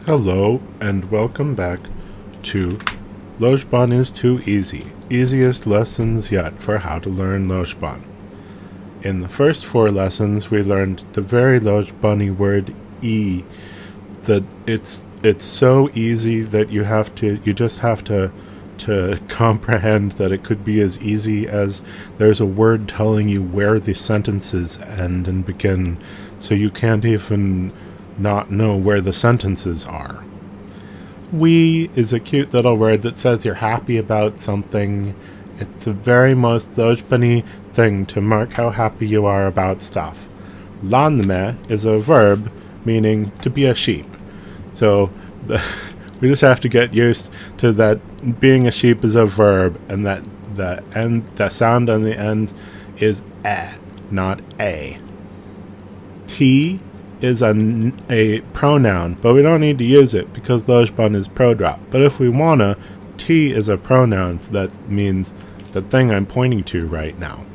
Hello and welcome back to Lojban Is Too Easy, easiest lessons yet for how to learn Lojban. In the first 4 lessons we learned the very Lojbani word E, that it's so easy that you just have to comprehend that it could be as easy as there's a word telling you where the sentences end and begin, so you can't even not know where the sentences are. We is a cute little word that says you're happy about something. It's the very most Lojbani thing to mark how happy you are about stuff. Lanme is a verb meaning to be a sheep. So we just have to get used to that being a sheep is a verb, and that the sound on the end is eh, not a. T is a pronoun, but we don't need to use it because Lojban is pro-drop. But if we wanna, T is a pronoun that means the thing I'm pointing to right now.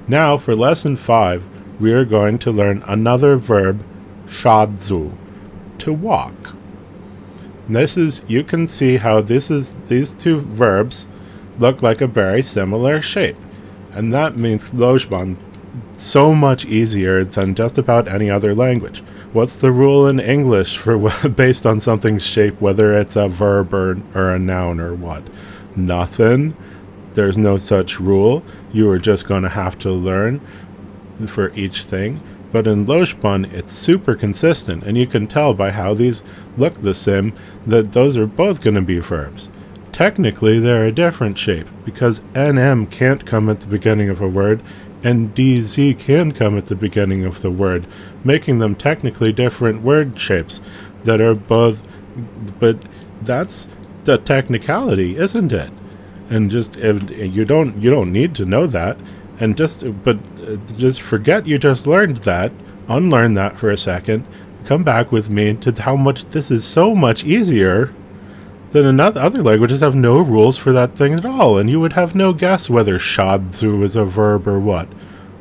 Now for lesson 5, we are going to learn another verb, cadzu, to walk. You can see how these 2 verbs look like a very similar shape, and that makes Lojban so much easier than just about any other language. What's the rule in English for based on something's shape, whether it's a verb or a noun or what? Nothing. There's no such rule. You are just going to have to learn for each thing. But in Lojban, it's super consistent, and you can tell by how these look the same that those are both going to be verbs. Technically, they're a different shape, because NM can't come at the beginning of a word, and DZ can come at the beginning of the word, making them technically different word shapes that are both, but that's the technicality, isn't it? And just, you don't need to know that, and just forget you just learned that, unlearn that for a second, come back with me to how much this is so much easier than other languages have no rules for that thing at all, and you would have no guess whether cadzu is a verb or what.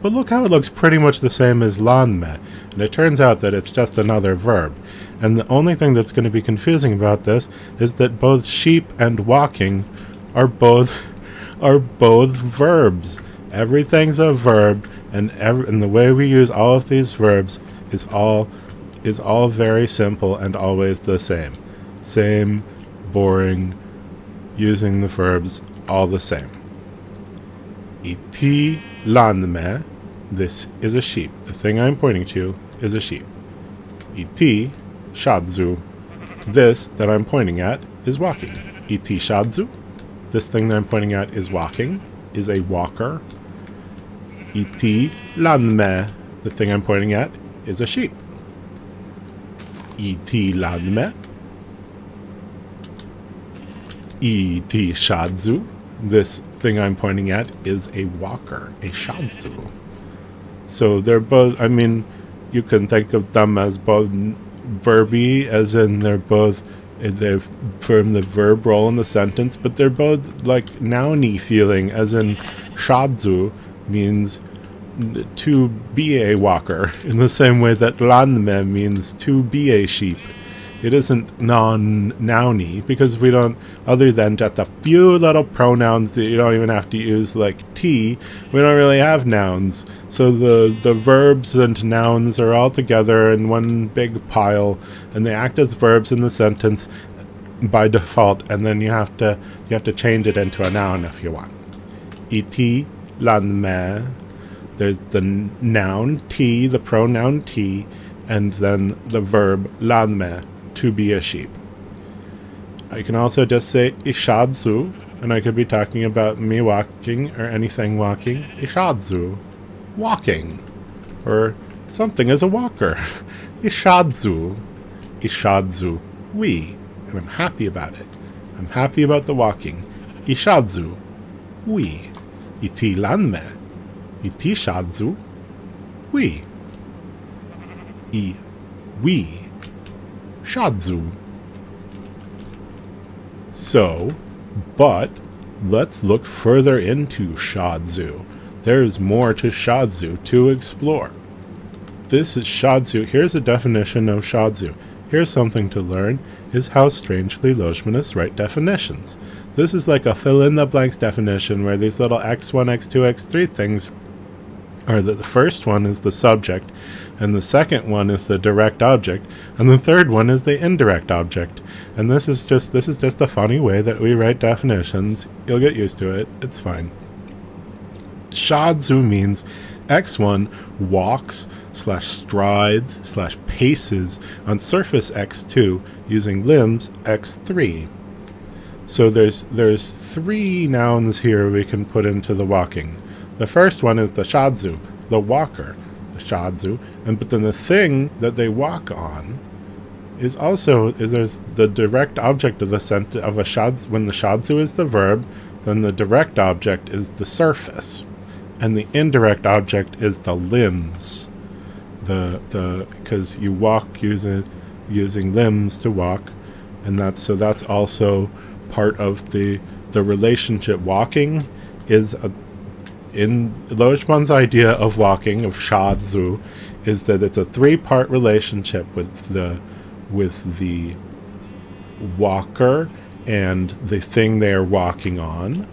But look how it looks pretty much the same as lanme, and it turns out that it's just another verb. And the only thing that's going to be confusing about this is that both sheep and walking are both verbs. Everything's a verb, and the way we use all of these verbs is all very simple and always the same. Same, boring, using the verbs all the same. Iti lanme, this is a sheep. The thing I'm pointing to is a sheep. Iti cadzu, this that I'm pointing at is walking. Iti cadzu, this thing that I'm pointing at is walking, is a walker. Iti lanme, the thing I'm pointing at is a sheep. Iti lanme. Iti cadzu, this thing I'm pointing at is a walker, a cadzu. So they're both, I mean, you can think of them as both verby, as in they're from the verb role in the sentence, but they're both like nouny feeling, as in cadzu means to be a walker, in the same way that lanme means to be a sheep. It isn't non-nouny, because we don't, other than just a few little pronouns that you don't even have to use, like T, we don't really have nouns. So the verbs and nouns are all together in one big pile, and they act as verbs in the sentence by default, and then you have to change it into a noun if you want. Iti lanme, there's the noun T, the pronoun T, and then the verb lanme, to be a sheep. I can also just say cadzu, and I could be talking about me walking or anything walking. Cadzu, walking, or something as a walker. Cadzu, we, and I'm happy about it. I'm happy about the walking. Cadzu, we. Iti lanme, iti cadzu, we. We. Cadzu. So, but let's look further into cadzu. There's more to cadzu to explore. This is cadzu. Here's a definition of cadzu. here's something to learn, is how strangely Lojmanists write definitions. This is like a fill-in-the-blanks definition where these little x1, x2, x3 things are the first one is the subject, and the second one is the direct object, and the third one is the indirect object. And this is just a funny way that we write definitions. You'll get used to it. It's fine. Cadzu means x1 walks / strides / paces on surface x2 using limbs x3. So there's three nouns here we can put into the walking. The first one is the cadzu, the walker, the cadzu, but then the thing that they walk on is there's the direct object of a cadzu. When the cadzu is the verb, then the direct object is the surface, and the indirect object is the limbs. Because you walk using limbs to walk, and that's also part of the relationship. Walking is in Lojban's idea of walking, of cadzu, is that it's a three-part relationship with the walker and the thing they are walking on.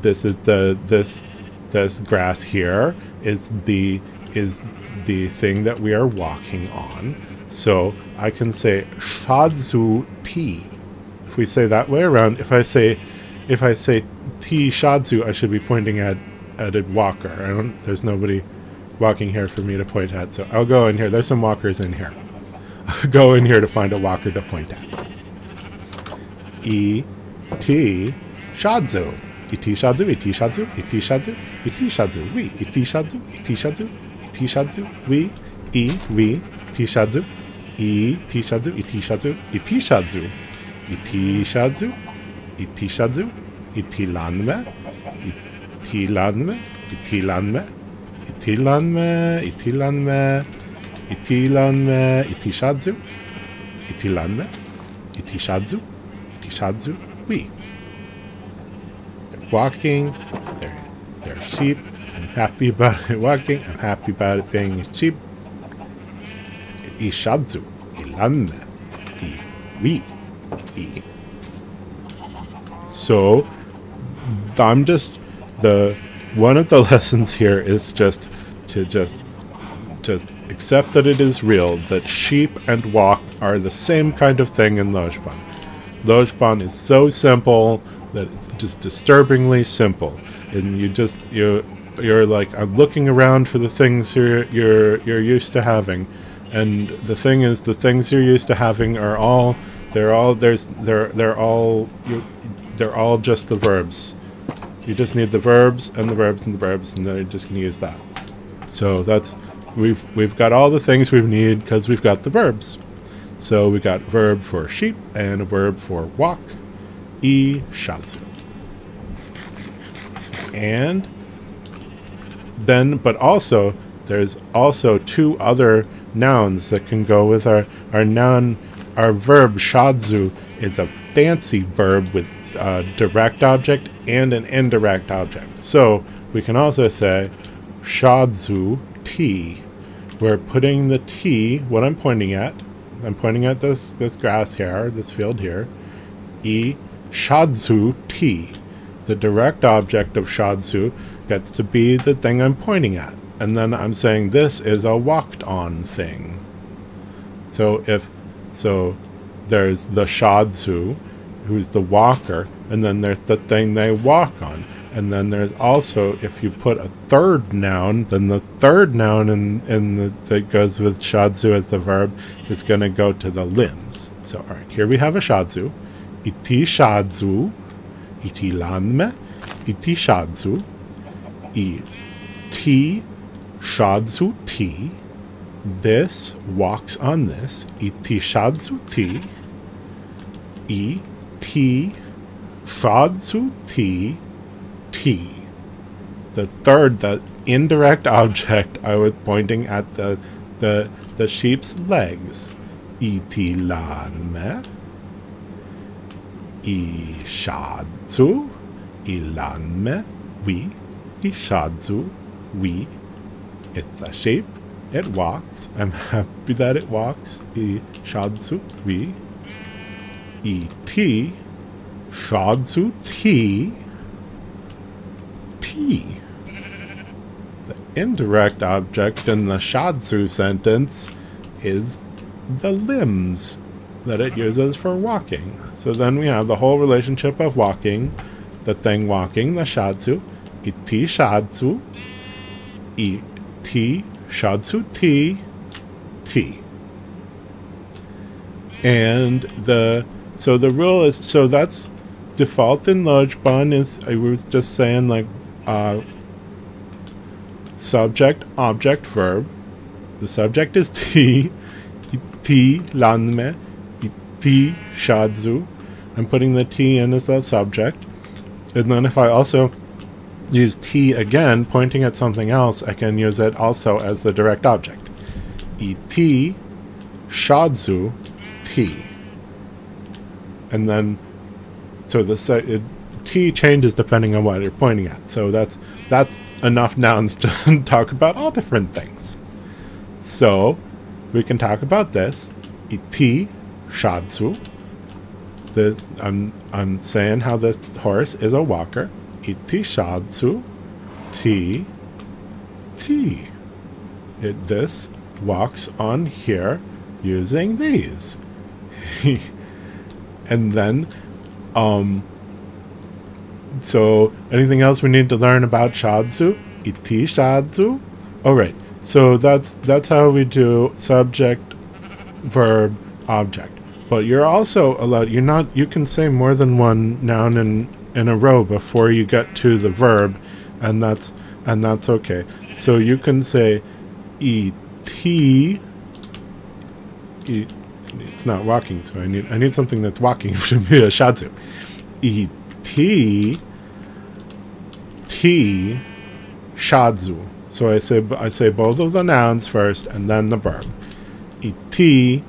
This is this grass here is the thing that we are walking on. So I can say cadzu ti. If we say that way around, if I say ti cadzu, I should be pointing at a walker. There's nobody walking here for me to point at, so I'll go in here. There's some walkers in here. I'll go in here to find a walker to point at. Iti cadzu. Iti cadzu, iti cadzu, iti cadzu, iti cadzu, we, iti cadzu, iti cadzu, iti cadzu, we, ti cadzu, ti cadzu, iti cadzu, iti cadzu, iti cadzu, iti cadzu, iti lanme, iti lanme, iti lanme, iti lanme, iti lanme, iti lanme, iti cadzu, iti lanme, iti cadzu, we. They're walking, they're sheep. I'm happy about it walking, I'm happy about it being a sheep. I cadzu, I lanme, I we, I. So I'm just one of the lessons here is just to accept that it is real, that sheep and walk are the same kind of thing in Lojban. Lojban is so simple that it's just disturbingly simple, and you're like, I'm looking around for the things you're used to having, and the thing is, the things you're used to having are all they're all just the verbs. You just need the verbs and the verbs and the verbs, and then you're just going to use that. So that's we've got all the things we need because we've got the verbs. So we got a verb for sheep and a verb for walk. I cadzu. And then, but also, there's also two other nouns that can go with our noun. Our verb cadzu is a fancy verb with a direct object and an indirect object. So we can also say cadzu ti. We're putting the ti, what I'm pointing at this grass here, this field here. I cadzu ti. The direct object of cadzu gets to be the thing I'm pointing at. And then I'm saying this is a walked on thing. So there's the cadzu, who's the walker, and then there's the thing they walk on. And then there's also, if you put a third noun, then the third noun that goes with cadzu as the verb is going to go to the limbs. So, all right, here we have a cadzu. Iti cadzu, iti lanme, iti cadzu, ti cadzu ti. This walks on this. Iti cadzu ti. Ti cadzu ti. T. The third, the indirect object, I was pointing at the sheep's legs. Iti lanme, I cadzu, I lanme, we, I cadzu, we. It's a sheep, It walks. I'm happy that it walks. I cadzu we. It cadzu ti. Ti. The indirect object in the cadzu sentence is the limbs that it uses for walking. So then we have the whole relationship of walking, the thing walking, the cadzu. Iti cadzu. Iti cadzu ti. Ti. And the rule is, so that's default in Lojban is, I was just saying, like, subject, object, verb. The subject is ti. Ti lanme. Ti cadzu. I'm putting the ti in as the subject. And then if I also use ti again, pointing at something else, I can use it also as the direct object. Iti cadzu ti. And then, so the ti changes depending on what you're pointing at. So that's enough nouns to talk about all different things. So we can talk about this. Iti cadzu. I'm saying how this horse is a walker. Iti cadzu ti. This walks on here using these. And then, so anything else we need to learn about cadzu? Iti cadzu. All right. So that's how we do subject, verb, object. But you're also allowed. You can say more than one noun in a row before you get to the verb, and that's okay. So you can say iti. It's not walking, so I need something that's walking to be a cadzu. Iti ti cadzu. So I say both of the nouns first and then the verb. Iti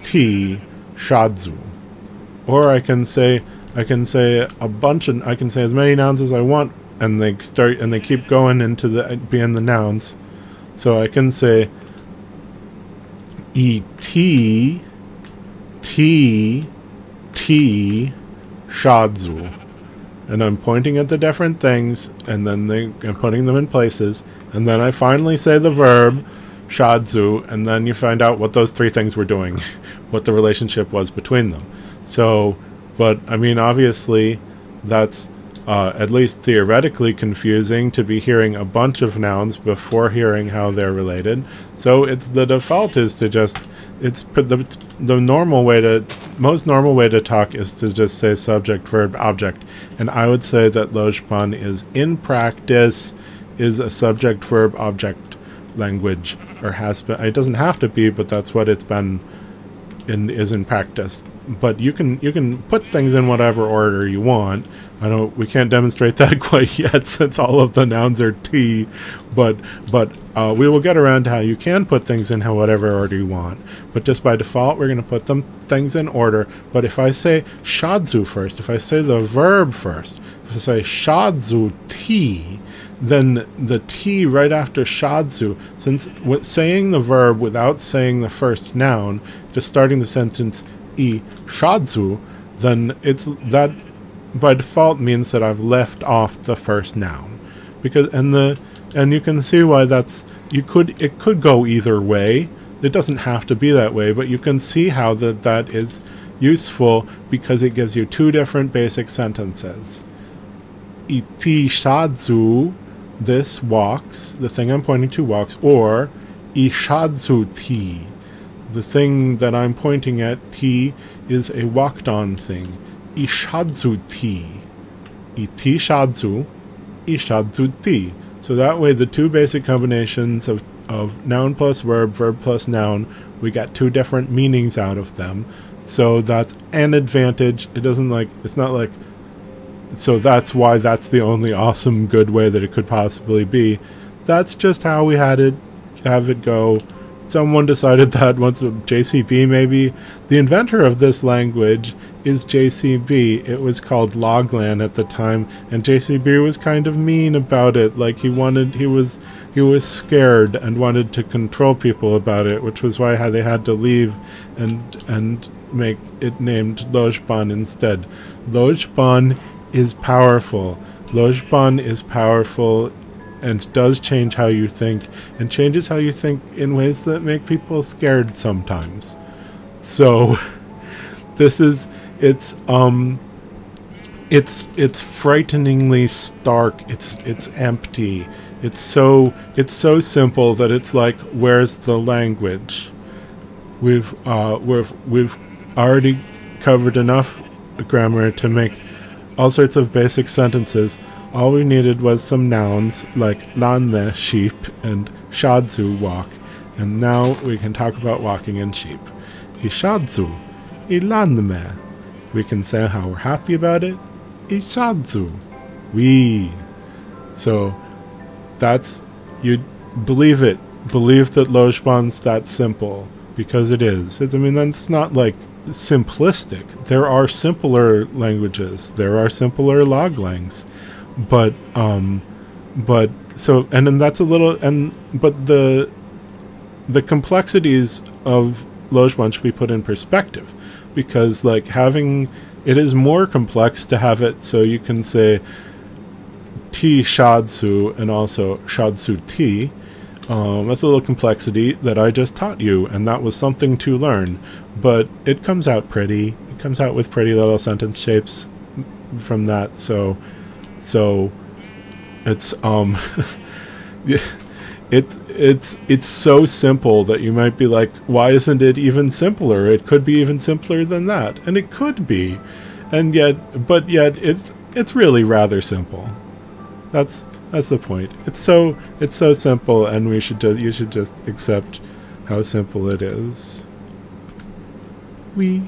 ti cadzu. Or I can say a bunch of, I can say as many nouns as I want, and they keep going into being the nouns. So I can say iti ti cadzu. And I'm pointing at the different things, and then I'm putting them in places, and then I finally say the verb cadzu, and then you find out what those three things were doing, what the relationship was between them. So, but I mean, obviously, that's at least theoretically confusing to be hearing a bunch of nouns before hearing how they're related. So the default is to just, the normal way to, most normal way to talk is to just say subject, verb, object. And I would say that Lojban is, in practice, is a subject, verb, object language, or has been. It doesn't have to be, but that's what it's been is in practice. But you can put things in whatever order you want. We can't demonstrate that quite yet since all of the nouns are T, but we will get around to how you can put things in whatever order you want. But just by default, we're going to put things in order. But if I say cadzu first, if I say the verb first, if I say cadzu ti, then the T right after cadzu, since saying the verb without saying the first noun, just starting the sentence I cadzu, then that by default means that I've left off the first noun, because and you can see why it could go either way. It doesn't have to be that way, but you can see how that is useful because it gives you two different basic sentences. Iti cadzu, this walks, the thing I'm pointing to walks, or I cadzu ti, the thing that I'm pointing at, ti, is a walked on thing. I cadzu ti. Iti cadzu, I cadzu ti. So that way the two basic combinations of noun plus verb, verb plus noun, we got two different meanings out of them. So that's an advantage. It's not like, so that's why that's the only awesome good way that it could possibly be. That's just how we have it go someone decided that once, JCB maybe, the inventor of this language is JCB. It was called Loglan at the time, and JCB was kind of mean about it. Like he was scared and wanted to control people about it, which was why they had to leave and make it named Lojban instead. Lojban is powerful. Lojban is powerful and does change how you think, and changes how you think in ways that make people scared sometimes. So it's frighteningly stark. It's empty. It's so simple that it's like, where's the language? We've already covered enough grammar to make all sorts of basic sentences. All we needed was some nouns like lanme, sheep, and shadzu, walk. And now we can talk about walking in sheep. Ishadzu, ilanme. We can say how we're happy about it. Ishadzu. We. So that's, you believe it. Believe that Lojban's that simple, because it is. That's not like simplistic. There are simpler languages. There are simpler loglangs. But so, and then that's a little, but the complexities of Lojban should be put in perspective, because like it is more complex to have it so you can say ti shadsu and also shadsu ti. That's a little complexity that I just taught you, and that was something to learn, but it comes out pretty. It comes out with pretty little sentence shapes from that. So it's it's so simple that you might be like, why isn't it even simpler? It could be even simpler than that, and it could be, and yet it's really rather simple. That's the point. It's so simple, and you should just accept how simple it is. We